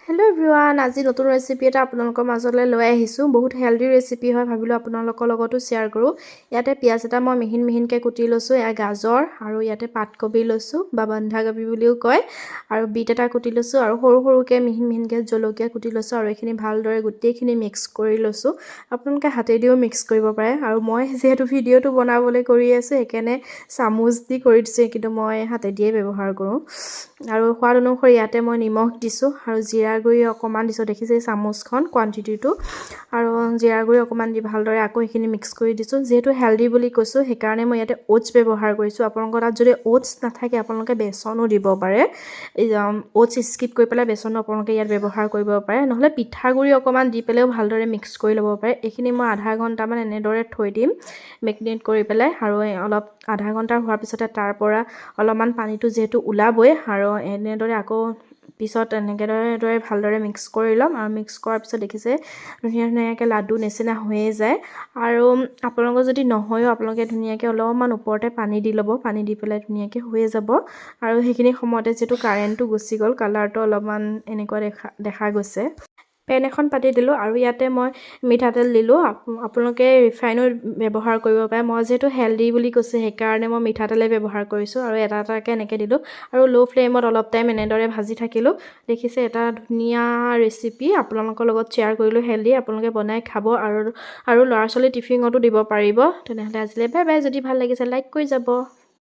Hello' everyone, আজি নতুন recipe এটা আপোনালোকৰ মাজলৈ লৈ আহিছোঁ। বহুত হেল্ডি ৰেচিপি হয়, ভাবিলোঁ আপোনালোকৰ লগতো শ্বেয়াৰ কৰোঁ। ইয়াতে পিঁয়াজ এটা মই মিহিন মিহিনকৈ কুটি লৈছোঁ, এয়া গাজৰ আৰু ইয়াতে পাতকবি লৈছোঁ বা বন্ধাকবি বুলিও কয়, আৰু বিট এটা কুটি লৈছোঁ আৰু সৰু সৰুকৈ মিহিন মিহিনকৈ জলকীয়া কুটি লৈছোঁ আৰু এইখিনি ভালদৰে গোটেইখিনি মিক্স কৰি লৈছোঁ। আপোনালোকে হাতেদিও মিক্স কৰিব পাৰে, আৰু মই যিহেতু ভিডিঅ'টো বনাবলৈ কৰি আছোঁ সেইকাৰণে চামুচ দি কৰি দিছোঁ, কিন্তু মই হাতেদিয়ে ব্যৱহাৰ কৰোঁ। আৰু সোৱাদ অনুসৰি ইয়াতে মই নিমখ দিছোঁ আৰু জিৰা গুড়ি অকণমান দিছোঁ, দেখিছে চামুচখন কোৱান্টিটিটো, আৰু জিৰা গুড়ি অকণমান দি ভালদৰে আকৌ এইখিনি মিক্স কৰি দিছোঁ। যিহেতু হেল্ডি বুলি কৈছোঁ সেইকাৰণে মই ইয়াতে অ'টছ ব্যৱহাৰ কৰিছোঁ। আপোনালোকৰ তাত যদি অ'টছ নাথাকে আপোনালোকে বেচনো দিব পাৰে, অ'টছ স্কিপ কৰি পেলাই বেচনো আপোনালোকে ইয়াত ব্যৱহাৰ কৰিব পাৰে, নহ'লে পিঠাগুড়ি অকণমান দি পেলাইও ভালদৰে মিক্স কৰি ল'ব পাৰে। এইখিনি মই আধা ঘণ্টামান এনেদৰে থৈ দিম মেৰিনেট কৰি পেলাই, আৰু অলপ আধা ঘণ্টা হোৱাৰ পিছতে তাৰ পৰা অলপমান পানীটো যিহেতু ওলাবই, আৰু এনেদৰে আকৌ পিছত এনেদৰে ভালদৰে মিক্স কৰি ল'ম, আৰু মিক্স কৰাৰ পিছত দেখিছে ধুনীয়া ধুনীয়াকৈ লাডু নিচিনা হৈয়ে যায়। আৰু আপোনালোকৰ যদি নহয়ও আপোনালোকে ধুনীয়াকৈ অলপমান ওপৰতে পানী দি ল'ব, পানী দি পেলাই ধুনীয়াকৈ হৈয়ে যাব। আৰু সেইখিনি সময়তে যিহেতু কাৰেণ্টটো গুচি গ'ল, কালাৰটো অলপমান এনেকুৱা দেখা গৈছে। পেন এখন পাতি দিলোঁ আৰু ইয়াতে মই মিঠাতেল দিলোঁ। আপোনালোকে ৰিফাইনো ব্যৱহাৰ কৰিব পাৰে, মই যিহেতু হেল্ডি বুলি কৈছোঁ সেইকাৰণে মই মিঠাতেলে ব্যৱহাৰ কৰিছোঁ, আৰু এটা এটাকৈ এনেকৈ দিলোঁ আৰু ল' ফ্লেমত অলপ টাইম এনেদৰে ভাজি থাকিলোঁ। দেখিছে এটা ধুনীয়া ৰেচিপি আপোনালোকৰ লগত শ্বেয়াৰ কৰিলোঁ, হেল্ডি, আপোনালোকে বনাই খাব আৰু ল'ৰা ছোৱালী টিফিনতো দিব পাৰিব। তেনেহ'লে আজিলৈ বাই বাই। যদি ভাল লাগিছে লাইক কৰি যাব।